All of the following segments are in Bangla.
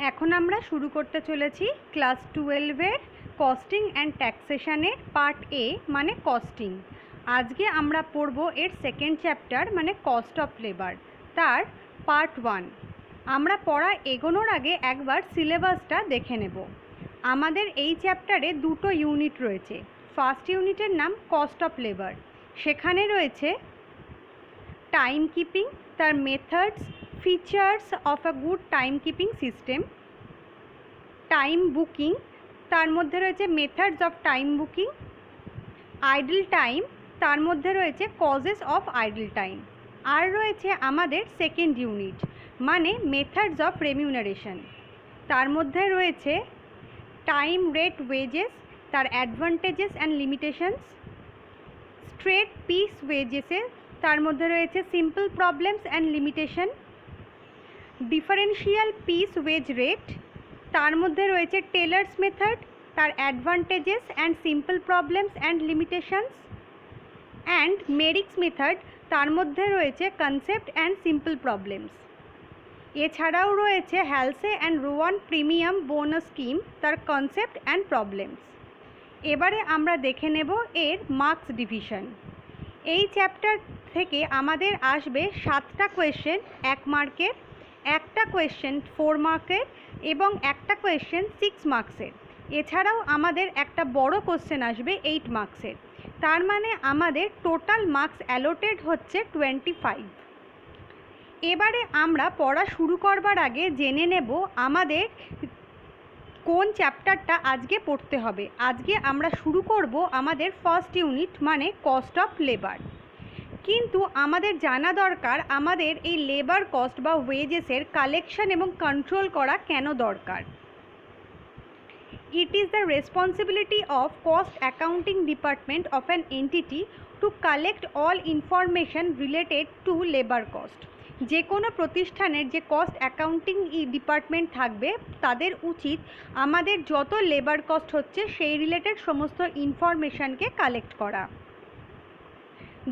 এখন আমরা শুরু করতে চলেছি ক্লাস 12-এর কস্টিং অ্যান্ড ট্যাক্সেশনের পার্ট এ মানে কস্টিং। আজকে আমরা পড়ব এর সেকেন্ড চ্যাপ্টার মানে কস্ট অফ লেবার, তার পার্ট 1। আমরা পড়া এগোনোর আগে একবার সিলেবাসটা দেখে নেব। আমাদের এই চ্যাপ্টারে দুটো ইউনিট রয়েছে। ফার্স্ট ইউনিটের নাম কস্ট অফ লেবার, সেখানে রয়েছে টাইম কিপিং, তার methods, features of a good time keeping system, time booking, তার মধ্যে রয়েছে methods of time booking, idle time, তার মধ্যে রয়েছে কজেস অফ আইডল টাইম। আর রয়েছে আমাদের সেকেন্ড ইউনিট মানে মেথডস অফ রেমিউনারেশন, তার মধ্যে রয়েছে টাইম রেট ওয়েজেস, তার advantages and limitations, straight piece ওয়েজেসের, তার মধ্যে রয়েছে simple problems and limitation, differential piece wage rate, তার মধ্যে রয়েছে টেলার্স মেথড, তার advantages and simple problems and limitations, and Merrick's method, তার মধ্যে রয়েছে কনসেপ্ট অ্যান্ড সিম্পল প্রবলেমস। এছাড়াও রয়েছে Halsey and Rowan premium bonus scheme, তার কনসেপ্ট অ্যান্ড প্রবলেমস। এবারে আমরা দেখে নেব এর মার্কস ডিভিশন। এই চ্যাপ্টার থেকে আমাদের আসবে 7টা কোয়েশ্চেন 1 মার্কের, একটা কোয়েশ্চেন 4 মার্কের এবং একটা কোয়েশ্চেন 6 মার্কসের। এছাড়াও আমাদের একটা বড় কোশ্চেন আসবে 8 মার্কসের। তার মানে আমাদের টোটাল মার্কস অ্যালোটেড হচ্ছে 25। এবারে আমরা পড়া শুরু করবার আগে জেনে নেব আমাদের কোন চ্যাপ্টারটা আজকে পড়তে হবে। আজকে আমরা শুরু করব আমাদের ফার্স্ট ইউনিট মানে কস্ট অফ লেবার। কিন্তু আমাদের জানা দরকার আমাদের এই লেবার কস্ট বা ওয়েজেসের কালেকশন এবং কন্ট্রোল করা কেন দরকার। It is the responsibility of cost accounting department of an entity to collect all information related to labor cost. যে কোনো প্রতিষ্ঠানের যে কস্ট অ্যাকাউন্টিং ডিপার্টমেন্ট থাকবে তাদের উচিত আমাদের যত লেবার কস্ট হচ্ছে সেই রিলেটেড সমস্ত ইনফরমেশানকে কালেক্ট করা।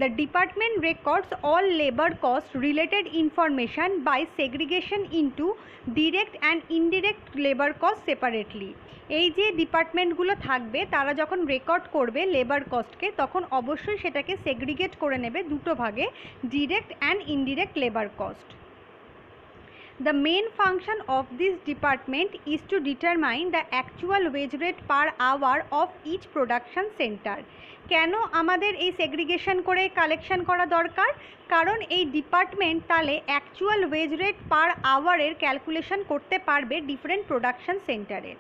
The department records all labor cost related information by segregation into direct and indirect labor cost separately. এই যে ডিপার্টমেন্টগুলো থাকবে তারা যখন রেকর্ড করবে লেবার কস্টকে তখন অবশ্যই সেটাকে সেগ্রিগেট করে নেবে দুটো ভাগে, direct and indirect labour cost. The main function of this department is to determine the actual wage rate per hour of each production center. কেন আমাদের এই সেগ্রিগেশন করে কালেকশন করা দরকার? কারণ এই ডিপার্টমেন্ট তাহলে অ্যাকচুয়াল ওয়েজ রেট পার আওয়ারের ক্যালকুলেশন করতে পারবে ডিফারেন্ট প্রোডাকশন সেন্টারের।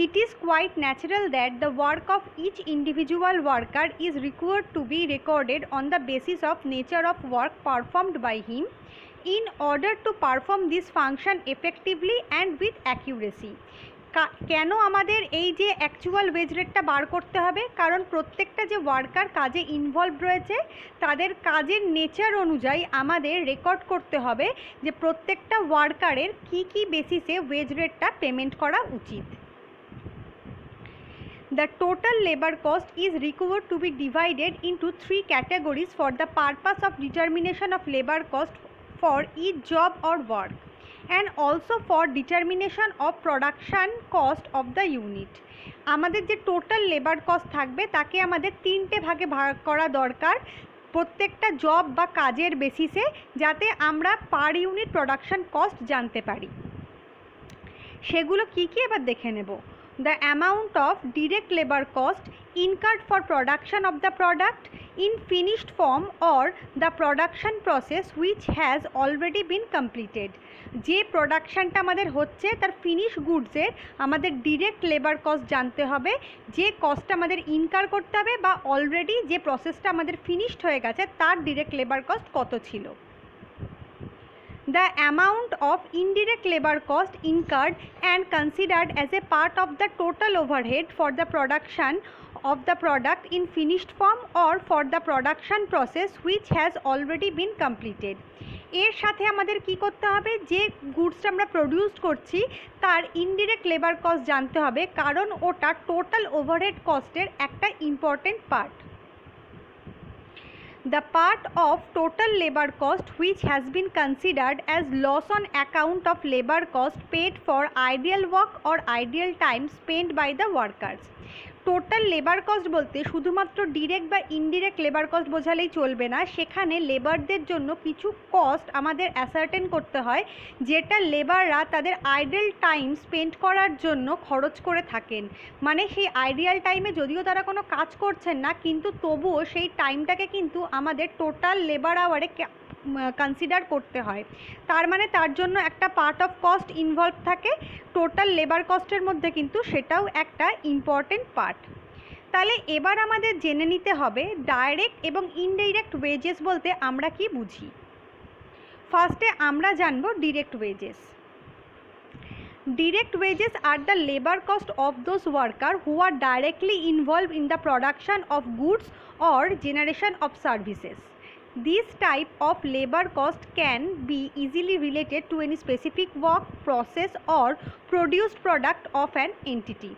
It is quite natural that the work of each individual worker is required to be recorded on the basis of nature of work performed by him in order to perform this function effectively and with accuracy. কেন আমাদের এই যে অ্যাকচুয়াল ওয়েজ রেটটা বার করতে হবে? কারণ প্রত্যেকটা যে ওয়ার্কার কাজে ইনভলভ রয়েছে তাদের কাজের নেচার অনুযায়ী আমাদের রেকর্ড করতে হবে যে প্রত্যেকটা ওয়ার্কারের কী কী বেসিসে ওয়েজ রেটটা পেমেন্ট করা উচিত। The total labor cost is required to be divided into 3 categories for the purpose of determination of labor cost for each job or work and also for determination of production cost of the unit. আমাদের যে টোটাল লেবার কস্ট থাকবে তাকে আমাদের 3টে ভাগে ভাগ করা দরকার প্রত্যেকটা জব বা কাজের বেসিসে, যাতে আমরা পার ইউনিট প্রোডাকশন কস্ট জানতে পারি। সেগুলো কি কি এবার দেখে নেব। The amount of direct labor cost incurred for production of the product in finished form or the production process which has already been completed. যে প্রোডাকশানটা আমাদের হচ্ছে তার ফিনিশ গুডসের আমাদের ডিরেক্ট লেবার কস্ট জানতে হবে, যে কস্টটা আমাদের ইনকার করতে হবে বা অলরেডি যে প্রসেসটা আমাদের ফিনিশড হয়ে গেছে তার ডিরেক্ট লেবার কস্ট কত ছিল। The amount of indirect labor cost incurred and considered as a part of the total overhead for the production of the product in finished form or for the production process which has already been completed. এর সাথে আমাদের কি করতে হবে, যে গুডসটা আমরা প্রডিউস করছি তার ইনডিরেক্ট লেবার কস্ট জানতে হবে, কারণ ওটা টোটাল ওভারহেড কস্টের একটা important part. The part of total labor cost which has been considered as loss on account of labor cost paid for ideal work or ideal time spent by the workers. Total labour cost বলতে শুধুমাত্র ডিরেক্ট বা ইনডিরেক্ট লেবার কস্ট বোঝালেই চলবে না, সেখানে লেবারদের জন্য কিছু কস্ট আমাদের অ্যাসার্টেন করতে হয় যেটা লেবাররা তাদের আইডেল টাইম স্পেন্ড করার জন্য খরচ করে থাকেন। মানে সেই আইডিয়াল টাইমে যদিও তারা কোনো কাজ করছেন না, কিন্তু তবুও সেই টাইমটাকে কিন্তু আমাদের টোটাল লেবার আওয়ারে কনসিডার করতে হয়। তার মানে তার জন্য একটা পার্ট অফ কস্ট ইনভলভ থাকে টোটাল লেবার কস্টের মধ্যে, কিন্তু সেটাও একটা ইম্পর্টেন্ট পার্ট। তাহলে এবার আমাদের জেনে নিতে হবে ডাইরেক্ট এবং ইনডাইরেক্ট ওয়েজেস বলতে আমরা কি বুঝি। ফার্স্টে আমরা জানব direct wages. Direct wages are the labor cost of those workers who are directly involved in the production of goods or generation of services. This type of labor cost can be easily related to any specific work, process or produced product of an entity.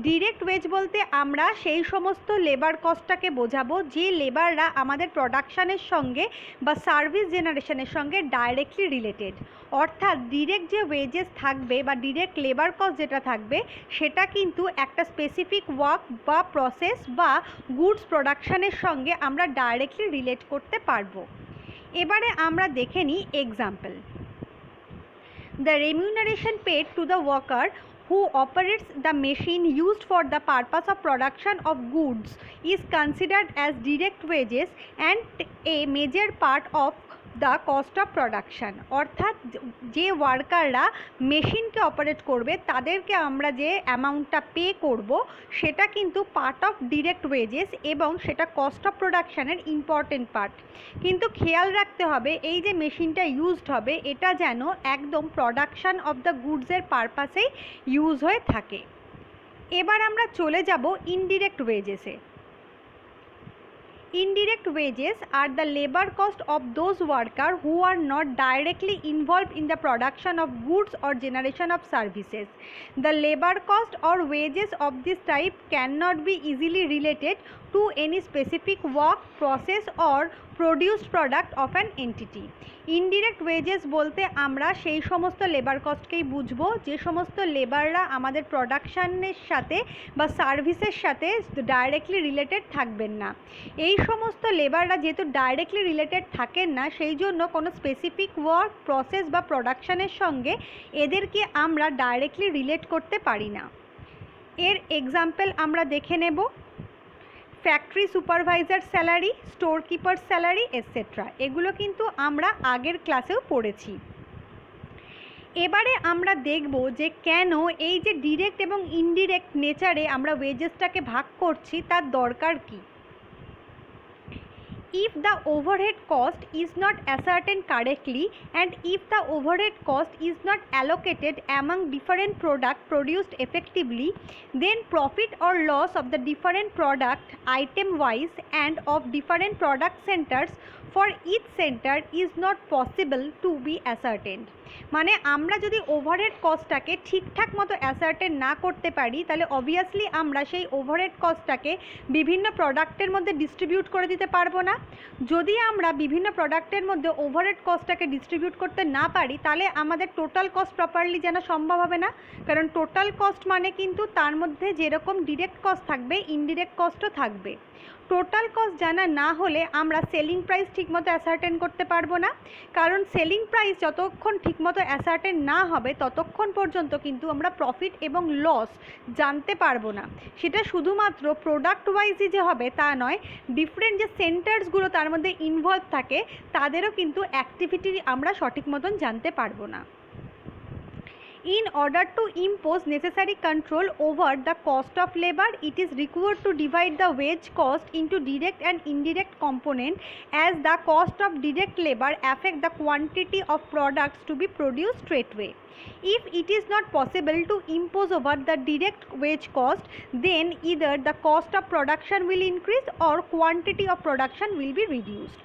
Direct wage বলতে আমরা সেই সমস্ত লেবার কস্টটাকে বোঝাবো যে লেবাররা আমাদের প্রোডাকশানের সঙ্গে বা সার্ভিস জেনারেশনের সঙ্গে ডাইরেক্টলি রিলেটেড। অর্থাৎ ডিরেক্ট যে ওয়েজেস থাকবে বা ডিরেক্ট লেবার কস্ট যেটা থাকবে সেটা কিন্তু একটা স্পেসিফিক ওয়ার্ক বা প্রসেস বা গুডস প্রোডাকশানের সঙ্গে আমরা ডাইরেক্টলি রিলেট করতে পারবো। এবারে আমরা দেখে নিই example. The remuneration paid to the worker who operates the machine used for the purpose of production of goods is considered as direct wages and a major part of the cost of production. অর্থাৎ যে ওয়ার্কাররা মেশিনকে অপারেট করবে তাদেরকে আমরা যে অ্যামাউন্টটা পে করব সেটা কিন্তু পার্ট অফ ডিরেক্ট ওয়েজেস এবং সেটা কস্ট অফ প্রোডাকশানের ইম্পর্টেন্ট পার্ট। কিন্তু খেয়াল রাখতে হবে এই যে মেশিনটা ইউজড হবে এটা যেন একদম প্রোডাকশান অফ দ্য গুডসের পারপাসেই ইউজ হয়ে থাকে। এবার আমরা চলে যাব indirect ওয়েজেসে। Indirect wages are the labor cost of those workers who are not directly involved in the production of goods or generation of services. The labor cost or wages of this type cannot be easily related to any specific work, process or produced product of an entity. Indirect wages বলতে আমরা সেই সমস্ত লেবার কস্টকেই বুঝবো যে সমস্ত লেবাররা আমাদের প্রোডাকশানের সাথে বা সার্ভিসের সাথে ডাইরেক্টলি রিলেটেড থাকবেন না। এই সমস্ত লেবাররা যেহেতু ডাইরেক্টলি রিলেটেড থাকেন না সেই জন্য কোনো স্পেসিফিক ওয়ার্ক, প্রসেস বা প্রোডাকশানের সঙ্গে এদেরকে আমরা ডাইরেক্টলি রিলেট করতে পারি না। এর এক্সাম্পল আমরা দেখে নেব। Factory supervisor salary, store keeper salary etcetera, এগুলো কিন্তু আমরা আগের ক্লাসেও পড়েছি। এবারে আমরা দেখব যে কেন এই যে ডিরেক্ট এবং ইনডিরেক্ট নেচারে আমরা ওয়েজেসটাকে ভাগ করছি তার দরকার কী। If the overhead cost is not ascertained correctly and if the overhead cost is not allocated among different products produced effectively, then profit or loss of the different product item wise and of different product centers for each center is not possible to be ascertained. মানে আমরা যদি ওভারহেড কস্টটাকে ঠিকঠাক মতো অ্যাসার্টেন না করতে পারি তাহলে অবভিয়াসলি আমরা সেই ওভারহেড কস্টটাকে বিভিন্ন প্রোডাক্টের মধ্যে ডিস্ট্রিবিউট করে দিতে পারবো না। যদি আমরা বিভিন্ন প্রোডাক্টের মধ্যে ওভারহেড কস্টটাকে ডিস্ট্রিবিউট করতে না পারি তাহলে আমাদের টোটাল কস্ট প্রপারলি জানা সম্ভব হবে না, কারণ টোটাল কস্ট মানে কিন্তু তার মধ্যে যেরকম ডিরেক্ট কস্ট থাকবে ইনডিরেক্ট কস্টও থাকবে। টোটাল কস্ট জানা না হলে আমরা সেলিং প্রাইস ঠিকমতো অ্যাসার্টেন করতে পারবো না, কারণ সেলিং প্রাইস যতক্ষণ ঠিকমতো অ্যাসার্টেন না হবে ততক্ষণ পর্যন্ত কিন্তু আমরা প্রফিট এবং লস জানতে পারবো না। সেটা শুধুমাত্র প্রোডাক্ট ওয়াইজই যে হবে তা নয়, ডিফারেন্ট যে সেন্টার্সগুলো তার মধ্যে ইনভলভ থাকে তাদেরও কিন্তু অ্যাক্টিভিটি আমরা সঠিক মতন জানতে পারবো না। In order to impose necessary control over the cost of labor, it is required to divide the wage cost into direct and indirect component, as the cost of direct labor affect the quantity of products to be produced straightway. If it is not possible to impose over the direct wage cost, then either the cost of production will increase or quantity of production will be reduced.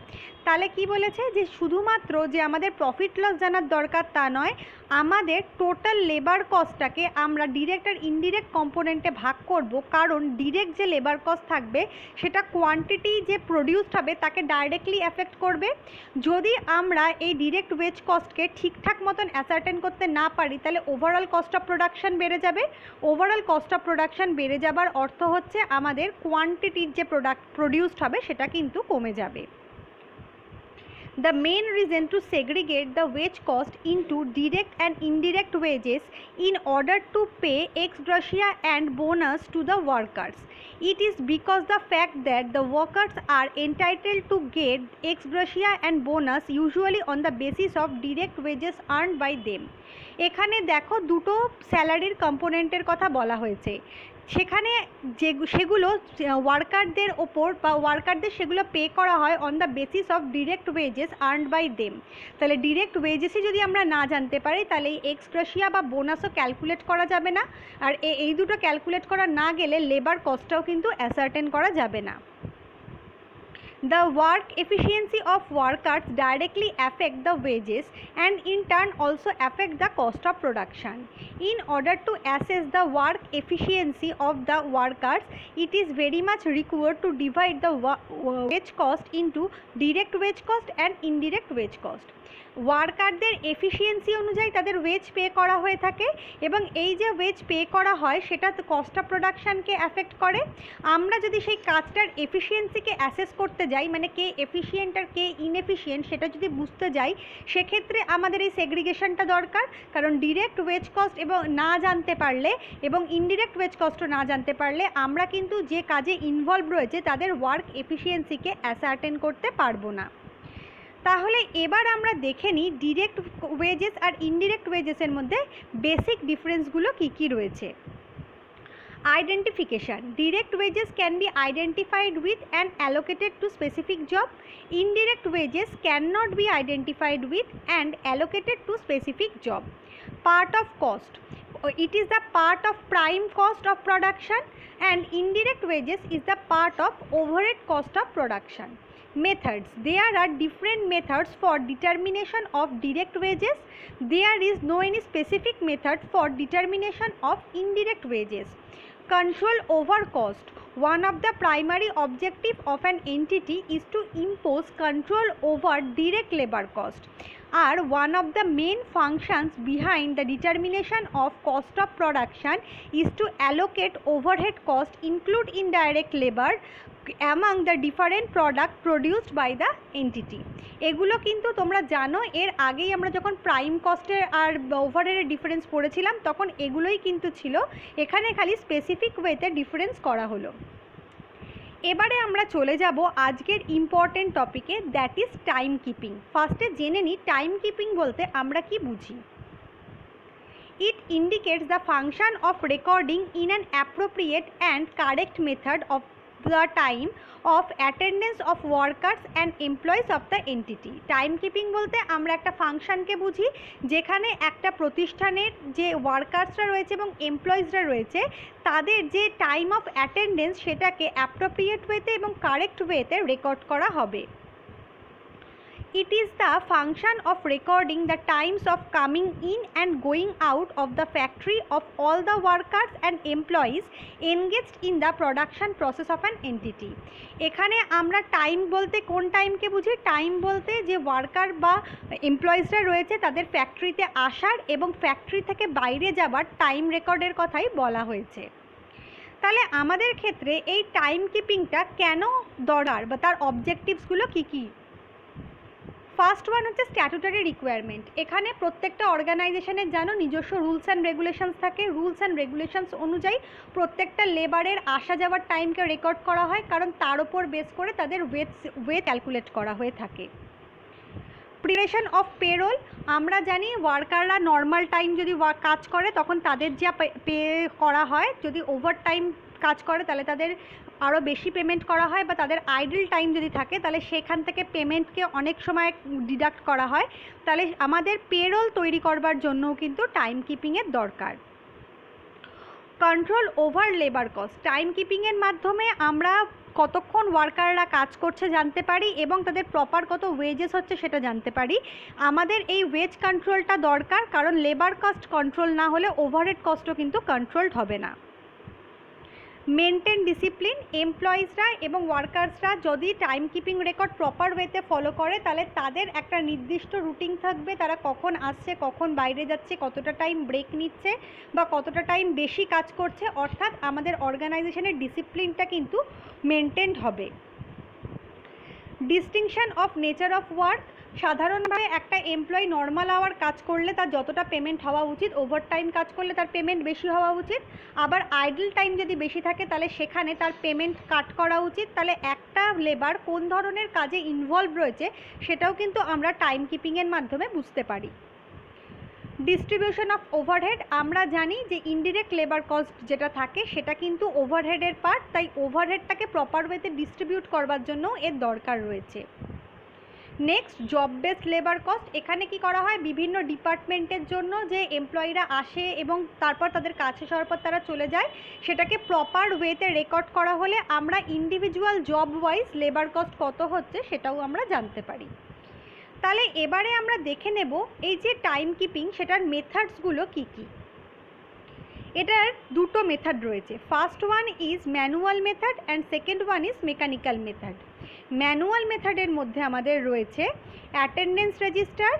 তাহলে কি বলেছে যে শুধুমাত্র যে আমাদের প্রফিট লস জানার দরকার তা নয়, আমাদের টোটাল লেবার কস্টটাকে আমরা ডিরেক্ট আর ইনডিরেক্ট কম্পোনেন্টে ভাগ করব, কারণ ডিরেক্ট যে লেবার কস্ট থাকবে সেটা কোয়ান্টিটি যে প্রডিউসড হবে তাকে ডাইরেক্টলি এফেক্ট করবে। যদি আমরা এই ডিরেক্ট ওয়েজ কস্টকে ঠিকঠাক মতন অ্যাসার্টেন করতে না পারি তাহলে ওভারঅল কস্ট অফ প্রোডাকশন বেড়ে যাবে। ওভারঅল কস্ট অফ প্রোডাকশন বেড়ে যাবার অর্থ হচ্ছে আমাদের কোয়ান্টিটির যে প্রডিউসড হবে সেটা কিন্তু কমে যাবে। The main reason to segregate the wage cost into direct and indirect wages in order to pay ex gratia and bonus to the workers. It is because the fact that the workers are entitled to get ex gratia and bonus usually on the basis of direct wages earned by them. এখানে দেখো দুটো স্যালারির কম্পোনেন্টের কথা বলা হয়েছে, সেখানে সেগুলো ওয়ার্কারদের ওপর বা ওয়ার্কারদের সেগুলো পে করা হয় on the basis of direct wages earned by them. তাহলে ডিরেক্ট ওয়েজেসই যদি আমরা না জানতে পারি তাহলে এই এক্স গ্রাসিয়া বা বোনাসও ক্যালকুলেট করা যাবে না, আর এই দুটো ক্যালকুলেট করা না গেলে লেবার কস্টটাও কিন্তু অ্যাসার্টেন করা যাবে না। The work efficiency of workers directly affect the wages and in turn also affect the cost of production. In order to assess the work efficiency of the workers, it is very much required to divide the wage cost into direct wage cost and indirect wage cost. ওয়ার্কারদের এফিসিয়েন্সি অনুযায়ী তাদের ওয়েজ পে করা হয়ে থাকে এবং এই যে ওয়েজ পে করা হয় সেটা কস্ট অফ প্রোডাকশানকে অ্যাফেক্ট করে। আমরা যদি সেই কাজটার এফিসিয়েন্সিকে অ্যাসেস করতে যাই, মানে কে এফিসিয়েন্ট আর কে ইনএফিসিয়েন্ট সেটা যদি বুঝতে যাই, সেক্ষেত্রে আমাদের এই সেগ্রিগেশনটা দরকার, কারণ ডিরেক্ট ওয়েজ কস্ট এবং না জানতে পারলে এবং ইনডিরেক্ট ওয়েজ কস্টও না জানতে পারলে আমরা কিন্তু যে কাজে ইনভলভ রয়েছে তাদের ওয়ার্ক এফিসিয়েন্সিকে অ্যাসার্টেন করতে পারবো না। তাহলে এবার আমরা দেখে নিই ডিরেক্ট ওয়েজেস আর ইনডিরেক্ট ওয়েজেসের মধ্যে বেসিক ডিফারেন্সগুলো কী কী রয়েছে। Identification. Direct wages can be identified with and allocated to specific job. Indirect wages cannot be identified with and allocated to specific job. Part of cost. It is the part of prime cost of production and indirect wages is the part of overhead cost of production. Methods. There are different methods for determination of direct wages. There is no any specific method for determination of indirect wages. Control over cost. One of the primary objective of an entity is to impose control over direct labor cost. Are one of the main functions behind the determination of cost of production is to allocate overhead cost, include indirect labor among the different product produced by the entity. এগুলো কিন্তু তোমরা জানো, এর আগেই আমরা যখন প্রাইম কস্টের আর ওভারহেডের ডিফারেন্স পড়েছিলাম তখন এগুলোই কিন্তু ছিল, এখানে খালি স্পেসিফিক ওয়েতে ডিফারেন্স করা হলো। এবারে আমরা চলে যাব আজকের ইম্পর্টেন্ট টপিকে, দ্যাট ইজ টাইম কিপিং। ফার্স্টে জেনে নিই টাইম কিপিং বলতে আমরা কি বুঝি। It indicates the function of recording in an appropriate and correct method of the time of attendance of workers and employees of the entity. Time keeping বলতে আমরা একটা ফাংশনকে বুঝি যেখানে একটা প্রতিষ্ঠানের যে ওয়ার্কার্সরা রয়েছে এবং এমপ্লয়িজরা রয়েছে তাদের যে টাইম অফ অ্যাটেন্ডেন্স সেটাকে অ্যাপ্রোপ্রিয়েট ওয়েতে এবং কারেক্ট ওয়েতে রেকর্ড করা হবে। It is the function of recording the times of coming in and going out of the factory of all the workers and employees engaged in the production process of an entity. এখানে আমরা টাইম বলতে কোন টাইমকে বুঝি? টাইম বলতে যে ওয়ার্কার বা এমপ্লয়িজরা রয়েছে তাদের ফ্যাক্টরিতে আসার এবং ফ্যাক্টরি থেকে বাইরে যাবার টাইম রেকর্ডের কথাই বলা হয়েছে। তাহলে আমাদের ক্ষেত্রে এই টাইম কিপিংটা কেন দরকার বা তার অবজেক্টিভসগুলো কী কী? ফার্স্ট ওয়ান হচ্ছে স্ট্যাটুটারি রিকোয়ারমেন্ট। এখানে প্রত্যেকটা অর্গানাইজেশনের জানো নিজস্ব রুলস অ্যান্ড রেগুলেশনস থাকে, রুলস অ্যান্ড রেগুলেশনস অনুযায়ী প্রত্যেকটা লেবারের আসা যাওয়ার টাইমকে রেকর্ড করা হয়, কারণ তার উপর বেস করে তাদের ওয়েট ক্যালকুলেট করা হয়ে থাকে। প্রিপারেশন অফ পেরোল, আমরা জানি ওয়ার্কাররা নর্মাল টাইম যদি কাজ করে তখন তাদের যা পে করা হয়, যদি ওভার টাইম কাজ করে তাহলে তাদের আরও বেশি পেমেন্ট করা হয়, বা তাদের আইডল টাইম যদি থাকে তাহলে সেখান থেকে পেমেন্টকে অনেক সময় ডিডাক্ট করা হয়। তাহলে আমাদের পেরোল তৈরি করবার জন্যও কিন্তু টাইম কিপিংয়ের দরকার। Control over labour cost, time কিপিংয়ের মাধ্যমে আমরা কতক্ষণ ওয়ার্কাররা কাজ করছে জানতে পারি এবং তাদের প্রপার কত ওয়েজেস হচ্ছে সেটা জানতে পারি। আমাদের এই ওয়েজ কন্ট্রোলটা দরকার, কারণ লেবার কস্ট কন্ট্রোল না হলে ওভারহেড কস্টও কিন্তু কন্ট্রোলড হবে না। মেনটেন ডিসিপ্লিন, এমপ্লয়িজরা এবং ওয়ার্কার্সরা যদি টাইম কিপিং রেকর্ড প্রপার ওয়েতে ফলো করে তাহলে তাদের একটা নির্দিষ্ট রুটিন থাকবে, তারা কখন আসছে, কখন বাইরে যাচ্ছে, কতটা টাইম ব্রেক নিচ্ছে বা কতটা টাইম বেশি কাজ করছে, অর্থাৎ আমাদের অর্গানাইজেশনের ডিসিপ্লিনটা কিন্তু মেনটেনড হবে। Distinction of nature of work, সাধারণভাবে একটা এমপ্লয়ি নর্মাল আওয়ার কাজ করলে তার যতটা পেমেন্ট হওয়া উচিত, ওভারটাইম কাজ করলে তার পেমেন্ট বেশি হওয়া উচিত, আবার আইডল টাইম যদি বেশি থাকে তাহলে সেখানে তার পেমেন্ট কাট করা উচিত। তাহলে একটা লেবার কোন ধরনের কাজে ইনভলভ রয়েছে সেটাও কিন্তু আমরা টাইম কিপিংয়ের মাধ্যমে বুঝতে পারি। ডিস্ট্রিবিউশন অফ ওভারহেড, আমরা জানি যে ইনডিরেক্ট লেবার কস্ট যেটা থাকে সেটা কিন্তু ওভারহেডের পার্ট, তাই ওভারহেডটাকে প্রপার ওয়েতে ডিস্ট্রিবিউট করবার জন্য এর দরকার রয়েছে। Next, job based labour cost, এখানে কি করা হয়, বিভিন্ন ডিপার্টমেন্টের জন্য যে এমপ্লয়িরা আসে এবং তারপর তাদের কাজ শেষ হওয়ার পর তারা চলে যায়, সেটাকে প্রপার ওয়েতে রেকর্ড করা হলে আমরা individual job wise labour cost কত হচ্ছে সেটাও আমরা জানতে পারি। তাহলে এবারে আমরা দেখে নেব এই যে টাইম কিপিং সেটার মেথডসগুলো কী কী। এটার দুটো মেথড রয়েছে, first one is manual method and second one is mechanical method. Manual মেথডের মধ্যে আমাদের রয়েছে অ্যাটেন্ডেন্স রেজিস্টার,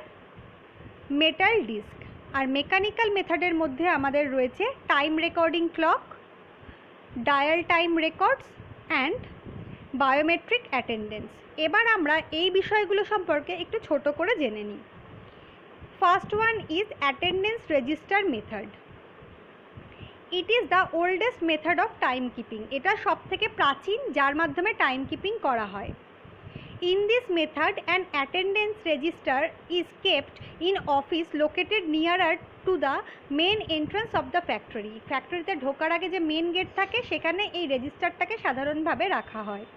মেটাল ডিস্ক, আর মেকানিক্যাল মেথডের মধ্যে আমাদের রয়েছে time recording clock, dial time records and biometric attendance. এবার আমরা এই বিষয়গুলো সম্পর্কে একটু ছোট করে জেনে নিই। First one is attendance register method. It is the oldest method of time keeping, এটা সব থেকে প্রাচীন যার মাধ্যমে টাইম কিপিং করা হয়। In this method an attendance register is kept in office located nearer to the main entrance of the factory. ফ্যাক্টরিতে ঢোকার আগে যে মেন গেট থাকে সেখানে এই রেজিস্টারটাকে সাধারণভাবে রাখা হয়।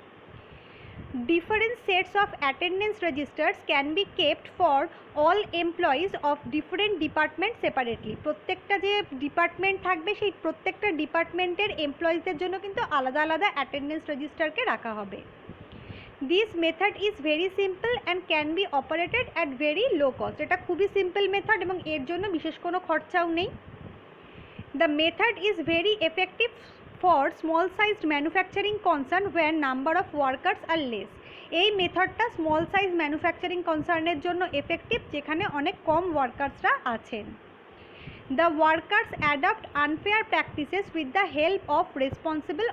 Different sets of attendance registers can be kept for all employees of different departments separately. প্রত্যেকটা যে ডিপার্টমেন্ট থাকবে সেই প্রত্যেকটা ডিপার্টমেন্টের এমপ্লয়িজদের জন্য কিন্তু আলাদা আলাদা অ্যাটেন্ডেন্স রেজিস্টারকে রাখা হবে। This method is very simple and can be operated at very low cost. এটা খুবই সিম্পল মেথড এবং এর জন্য বিশেষ কোনো খরচাও নেই। The method is very effective for small sized manufacturing concern where number of workers are less. এই মেথডটা স্মল সাইজ ম্যানুফ্যাকচারিং কনসার্নের জন্য এফেক্টিভ যেখানে অনেক কম ওয়ার্কার্সরা আছেন। The workers adopt unfair practices with the help of responsible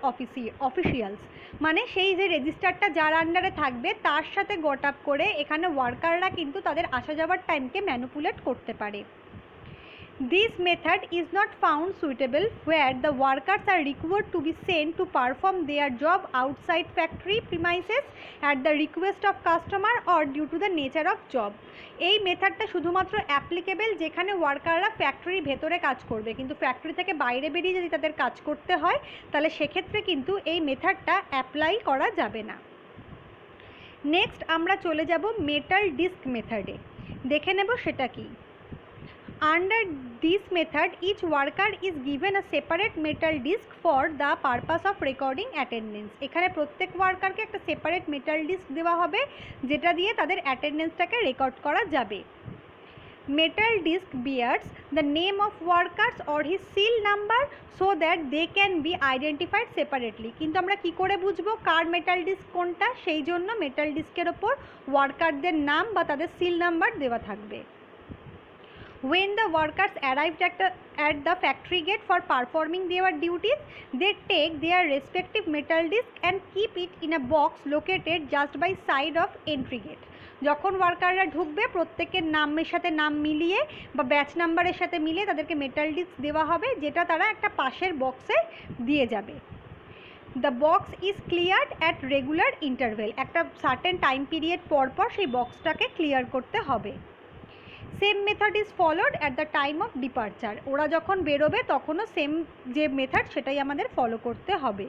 officials. মানে সেই যে রেজিস্টারটা যার আন্ডারে থাকবে তার সাথে গট আপ করে এখানে ওয়ার্কাররা কিন্তু তাদের আসা যাওয়ার টাইমকে ম্যানিপুলেট করতে পারে। This method is not found suitable where the workers are required to be sent to perform their job outside factory premises at the request of customer or due to the nature of job. এই মেথডটা শুধুমাত্র অ্যাপ্লিকেবল যেখানে ওয়ার্কাররা ফ্যাক্টরির ভেতরে কাজ করবে, কিন্তু ফ্যাক্টরি থেকে বাইরে বেরিয়ে যদি তাদের কাজ করতে হয় তাহলে সেক্ষেত্রে কিন্তু এই মেথডটা অ্যাপ্লাই করা যাবে না। নেক্সট আমরা চলে যাব মেটাল ডিস্ক মেথডে, দেখে নেব সেটা কি। Under this method, each worker is given a separate metal disc for the purpose of recording attendance. এখানে প্রত্যেক ওয়ার্কারকে একটা সেপারেট মেটাল ডিস্ক দেওয়া হবে যেটা দিয়ে তাদের অ্যাটেন্ডেন্সটাকে রেকর্ড করা যাবে। Metal disc bears the name of workers or his seal number so that they can be identified separately. কিন্তু আমরা কি করে বুঝবো কার মেটাল ডিস্ক কোনটা? সেই জন্য মেটাল ডিস্কের ওপর ওয়ার্কারদের নাম বা তাদের সিল নাম্বার দেওয়া থাকবে। When the workers arrived at the factory gate for performing their duties, they take their respective metal disc and keep it in a box located just by side of entry gate. যখন ওয়ার্কাররা ঢুকবে প্রত্যেকের নামের সাথে নাম মিলিয়ে বা ব্যাচ নাম্বারের সাথে মিলিয়ে তাদেরকে মেটাল ডিস্ক দেওয়া হবে যেটা তারা একটা পাশের বক্সে দিয়ে যাবে। The box is cleared at regular interval. একটা সার্টেন টাইম পিরিয়ড পর পর সেই বক্সটাকে ক্লিয়ার করতে হবে। Same method is followed at the time of departure. ওরা যখন বেরোবে তখনও সেম যে মেথড সেটাই আমাদের ফলো করতে হবে।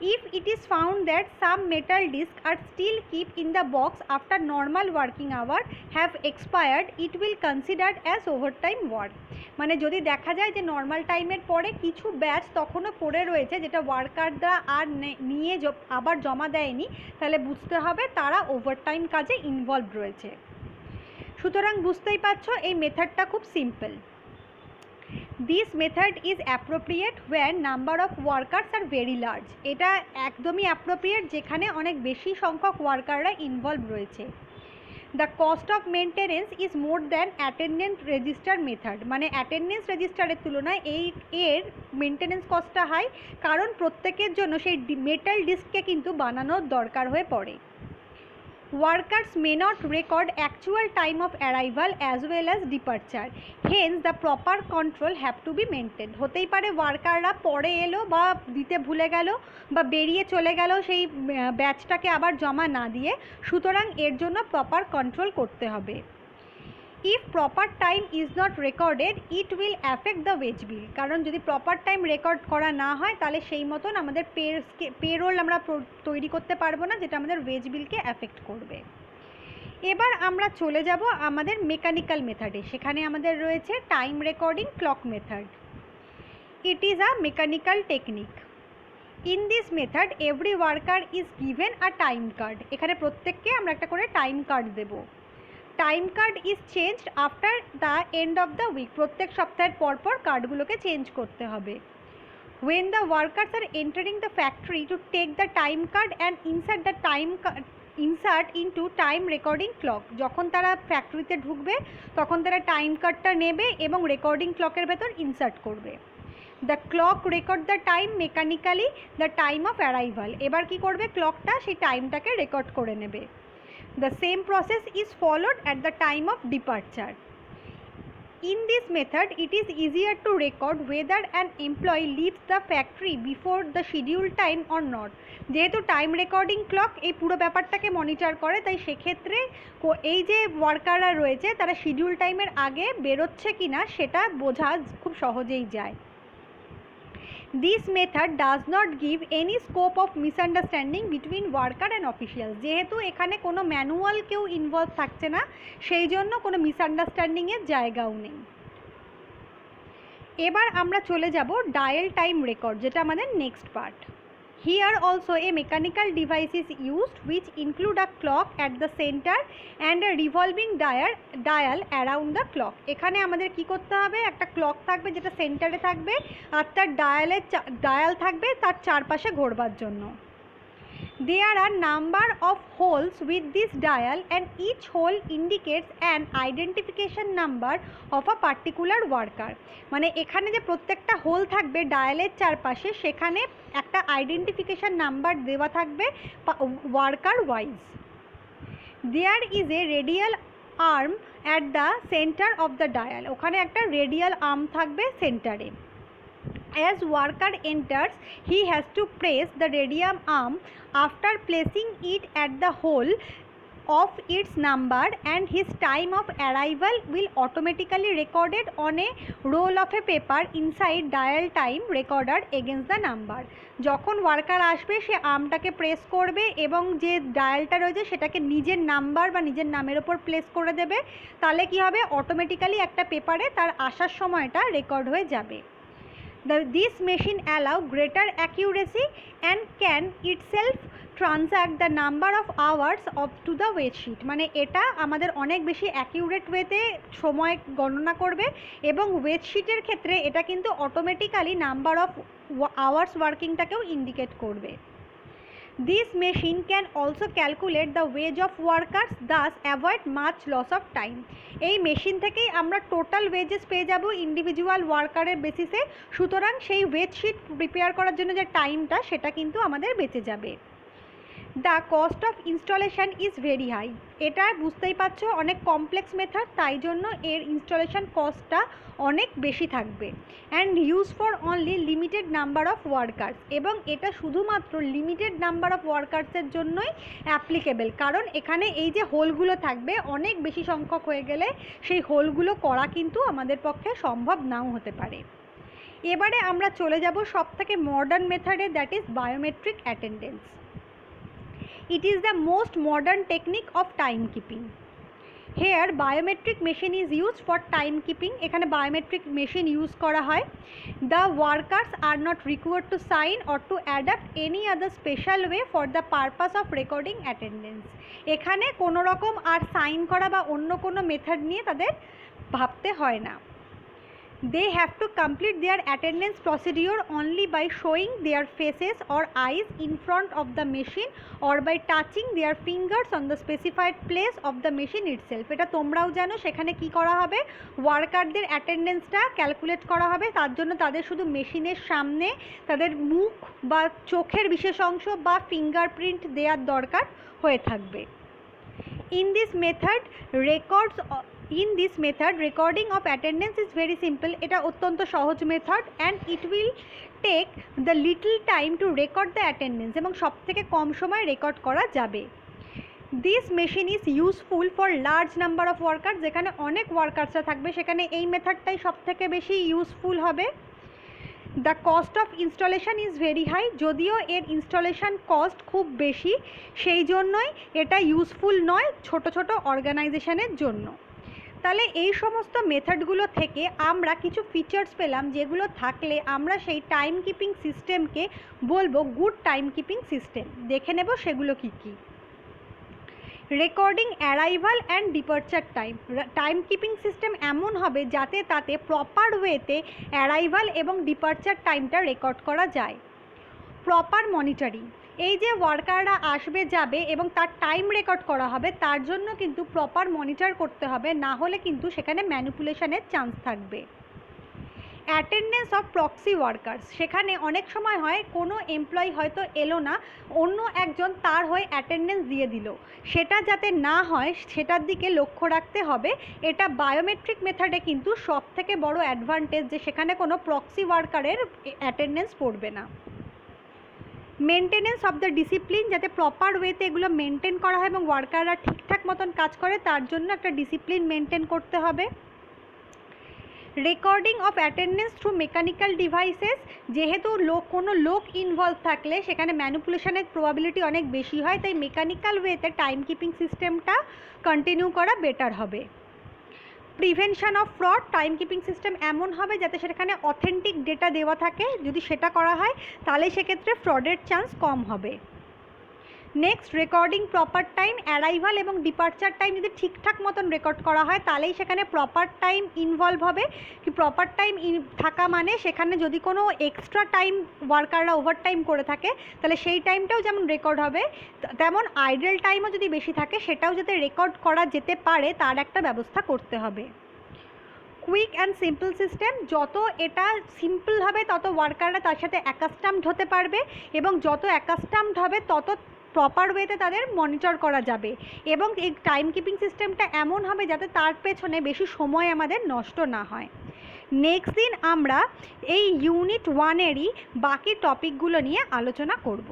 If it is found that some metal discs are still kept in the box after normal working hour have expired, it will considered as overtime work. মানে যদি দেখা যায় যে নর্মাল টাইমের পরে কিছু ব্যাচ তখনও পড়ে রয়েছে যেটা ওয়ার্কাররা আর নিয়ে আবার জমা দেয়নি, তাহলে বুঝতে হবে তারা ওভারটাইম কাজে ইনভলভ রয়েছে। সুতরাং বুঝতেই পারছো এই মেথডটা খুব simple. This method is appropriate when number of workers are very large. এটা একদমই অ্যাপ্রোপ্রিয়েট যেখানে অনেক বেশি সংখ্যক ওয়ার্কাররা ইনভলভ রয়েছে। The cost of maintenance is more than attendance register method. মানে অ্যাটেন্ডেন্স রেজিস্টারের তুলনায় এর মেনটেনেন্স কস্টটা হাই, কারণ প্রত্যেকের জন্য সেই মেটাল ডিস্ককে কিন্তু বানানোর দরকার হয়ে পড়ে। Workers may not record actual time of arrival as well as departure. Hence the proper control have to be maintained. হতেই পারে ওয়ার্কাররা পরে এলো বা দিতে ভুলে গেল বা বেরিয়ে চলে গেল সেই ব্যাচটাকে আবার জমা না দিয়ে, সুতরাং এর জন্য প্রপার কন্ট্রোল করতে হবে। If proper time is not recorded, it will affect the wage bill. কারণ যদি প্রপার টাইম রেকর্ড করা না হয় তাহলে সেই মতন আমাদের পেরোল আমরা তৈরি করতে পারবো না, যেটা আমাদের ওয়েজ বিলকে অ্যাফেক্ট করবে। এবার আমরা চলে যাব আমাদের মেকানিক্যাল মেথডে। সেখানে আমাদের রয়েছে time recording clock method. It is a mechanical technique. In this method every worker is given a time card. এখানে প্রত্যেককে আমরা একটা করে টাইম কার্ড দেবো। Time card is changed after the end of the week. প্রত্যেক সপ্তাহের পরপর কার্ডগুলোকে চেঞ্জ করতে হবে। When the workers are entering the factory to take the time card and insert into time recording clock. যখন তারা ফ্যাক্টরিতে ঢুকবে তখন তারা টাইম কার্ডটা নেবে এবং রেকর্ডিং ক্লকের ভেতর ইনসার্ট করবে। The clock record the time mechanically the time of arrival. এবার কি করবে, ক্লকটা সেই টাইমটাকে রেকর্ড করে নেবে। The same process is followed at the time of departure. In this method, it is easier to record whether an employee leaves the factory before the scheduled time or not. যেহেতু টাইম রেকর্ডিং ক্লক এই পুরো ব্যাপারটাকে মনিটর করে, তাই সেক্ষেত্রে এই যে ওয়ার্কাররা রয়েছে তারা শিডিউল টাইমের আগে বেরোচ্ছে কি না সেটা বোঝা খুব সহজেই যায়। This method does not give any scope of misunderstanding between worker and officials. যেহেতু এখানে কোনো ম্যানুয়াল কেউ ইনভলভ থাকছে না, সেই জন্য কোনো মিসআন্ডারস্ট্যান্ডিংয়ের জায়গাও নেই। এবার আমরা চলে যাব ডায়াল টাইম রেকর্ড, যেটা আমাদের next part. Here also a mechanical device is used which include a clock at the center and a revolving dial around the clock. এখানে আমাদের কি করতে হবে, একটা ক্লক থাকবে যেটা সেন্টারে থাকবে আর তার ডায়াল থাকবে তার চারপাশে ঘোরবার জন্য। There are number of holes with this dial and each hole indicates an identification number of a particular worker. মানে এখানে যে প্রত্যেকটা হোল থাকবে ডায়ালের চারপাশে, সেখানে একটা আইডেন্টিফিকেশন নাম্বার দেওয়া থাকবে worker wise. There is a radial arm at the center of the dial. ওখানে একটা রেডিয়াল আর্ম থাকবে সেন্টারে। As worker enters, he has to press the radial arm. After placing it at the hole of its number and his time of arrival will automatically recorded on a roll of a paper inside dial time recorder against the number. যখন ওয়ার্কার আসবে সে আর্মটাকে প্রেস করবে এবং যে ডায়ালটা রয়েছে সেটাকে নিজের নাম্বার বা নিজের নামের ওপর প্লেস করে দেবে, তাহলে কি হবে, অটোমেটিক্যালি একটা পেপারে তার আসার সময়টা রেকর্ড হয়ে যাবে। This machine allow greater accuracy and can itself transact the number of hours up to the wage sheet. মানে এটা আমাদের অনেক বেশি অ্যাকিউরেট ওয়েতে সময় গণনা করবে এবং ওয়েজ শিটের ক্ষেত্রে এটা কিন্তু অটোমেটিক্যালি নাম্বার অফ আওয়ার্স ওয়ার্কিংটাকেও ইন্ডিকেট করবে। This machine can also calculate the wage of workers, thus avoid much loss of time. এই মেশিন থেকেই আমরা টোটাল ওয়েজেস পেয়ে যাব ইন্ডিভিজুয়াল ওয়ার্কারের বেসিসে, সুতরাং সেই ওয়েজ শিট প্রিপেয়ার করার জন্য যে টাইমটা সেটা কিন্তু আমাদের বেঁচে যাবে। The cost of installation is very high. এটা বুঝতেই পারছো অনেক কমপ্লেক্স মেথড, তাই জন্য এর ইনস্টলেশন কস্টটা অনেক বেশি থাকবে। And use for only limited number of workers, এবং এটা শুধুমাত্র লিমিটেড নাম্বার অফ ওয়ার্কার্সের জন্যই অ্যাপ্লিকেবল, কারণ এখানে এই যে হোলগুলো থাকবে অনেক বেশি সংখ্যক হয়ে গেলে সেই হোলগুলো করা কিন্তু আমাদের পক্ষে সম্ভব নাও হতে পারে। এবারে আমরা চলে যাব সবথেকে মডার্ন মেথডে, that is biometric attendance. It is the most modern technique of time keeping. Here biometric machine is use for time keeping. এখানে বায়োমেট্রিক মেশিন ইউজ করা হয়। The workers are not required to sign or to adapt any other special way for the purpose of recording attendance. এখানে কোনো রকম আর সাইন করা বা অন্য কোনো মেথড নিয়ে তাদের ভাবতে হয় না। They have to complete their attendance procedure only by showing their faces or eyes in front of the machine or by touching their fingers on the specified place of the machine itself. এটা তোমরাও জানো। সেখানে কি করা হবে, ওয়ার্কারদের অ্যাটেন্ডেন্সটা ক্যালকুলেট করা হবে। তার জন্য তাদের শুধু মেশিনের সামনে তাদের মুখ বা চোখের বিশেষ অংশ বা ফিঙ্গারপ্রিন্ট দেওয়ার দরকার হয়ে থাকবে। In this method recording of attendance is very simple. এটা অত্যন্ত সহজ method and it will take the little time to record the attendance এবং সবথেকে কম সময় রেকর্ড করা যাবে। This machine is useful for large number of workers। যেখানে অনেক ওয়ার্কার্সরা থাকবে সেখানে এই মেথডটাই সবথেকে বেশি ইউজফুল হবে। The cost of installation is very high. যদিও এর ইনস্টলেশন কস্ট খুব বেশি, সেই জন্যই এটা ইউজফুল নয় ছোট ছোট অর্গানাইজেশনের জন্য। তাহলে এই সমস্ত মেথডগুলো থেকে আমরা কিছু ফিচার্স পেলাম যেগুলো থাকলে আমরা সেই টাইম কিপিং সিস্টেমকে বলবো গুড টাইম কিপিং সিস্টেম। দেখে নেব সেগুলো কি কি। Recording arrival and departure time. Time keeping system এমন হবে যাতে তাতে প্রপার ওয়েতে অ্যারাইভাল এবং ডিপারচার টাইমটা রেকর্ড করা যায়। প্রপার মনিটরিং, এই যে ওয়ার্কাররা আসবে যাবে এবং তার টাইম রেকর্ড করা হবে তার জন্য কিন্তু প্রপার মনিটর করতে হবে, না হলে কিন্তু সেখানে ম্যানিপুলেশনের চান্স থাকবে। অ্যাটেন্ডেন্স অফ প্রক্সি ওয়ার্কার্স, সেখানে অনেক সময় হয় কোনো এমপ্লয়ি হয়তো এলো না, অন্য একজন তার হয়ে অ্যাটেন্ডেন্স দিয়ে দিল, সেটা যাতে না হয় সেটার দিকে লক্ষ্য রাখতে হবে। এটা বায়োমেট্রিক মেথডে কিন্তু সবথেকে বড় অ্যাডভান্টেজ যে সেখানে কোনো প্রক্সি ওয়ার্কারের অ্যাটেন্ডেন্স পড়বে না। মেনটেনেন্স অফ দ্য ডিসিপ্লিন, যাতে প্রপার ওয়েতে এগুলো মেনটেন করা হয় এবং ওয়ার্কাররা ঠিকঠাক মতন কাজ করে তার জন্য একটা ডিসিপ্লিন মেনটেন করতে হবে। Recording of attendance through mechanical devices, যেহেতু কোনো লোক ইনভলভ থাকলে সেখানে ম্যানিপুলেশনের প্রবাবিলিটি অনেক বেশি হয়, তাই মেকানিক্যাল ওয়েতে টাইম কিপিং সিস্টেমটা কন্টিনিউ করা বেটার হবে। Prevention of fraud, time keeping system এমন হবে যাতে সেখানে অথেন্টিক ডেটা দেওয়া থাকে, যদি সেটা করা হয় তাহলে সেক্ষেত্রে ফ্রডের চান্স কম হবে। Next, recording proper time, arrival এবং ডিপারচার টাইম যদি ঠিকঠাক মতন রেকর্ড করা হয় তাহলেই সেখানে প্রপার টাইম ইনভলভ হবে। কি প্রপার টাইম থাকা মানে সেখানে যদি কোনো এক্সট্রা টাইম ওয়ার্কাররা ওভারটাইম করে থাকে তাহলে সেই টাইমটাও যেমন রেকর্ড হবে, তেমন আইডল টাইমও যদি বেশি থাকে সেটাও যাতে রেকর্ড করা যেতে পারে তার একটা ব্যবস্থা করতে হবে। কুইক অ্যান্ড সিম্পল সিস্টেম, যত এটা সিম্পল হবে তত ওয়ার্কাররা তার সাথে অ্যাকাস্টামড হতে পারবে এবং যত অ্যাকাস্টামড হবে তত প্রপার ওয়েতে তাদের মনিটর করা যাবে এবং এই টাইম কিপিং সিস্টেমটা এমন হবে যাতে তার পেছনে বেশি সময় আমাদের নষ্ট না হয়। নেক্সট দিন আমরা এই ইউনিট 1-এরই বাকি টপিকগুলো নিয়ে আলোচনা করব।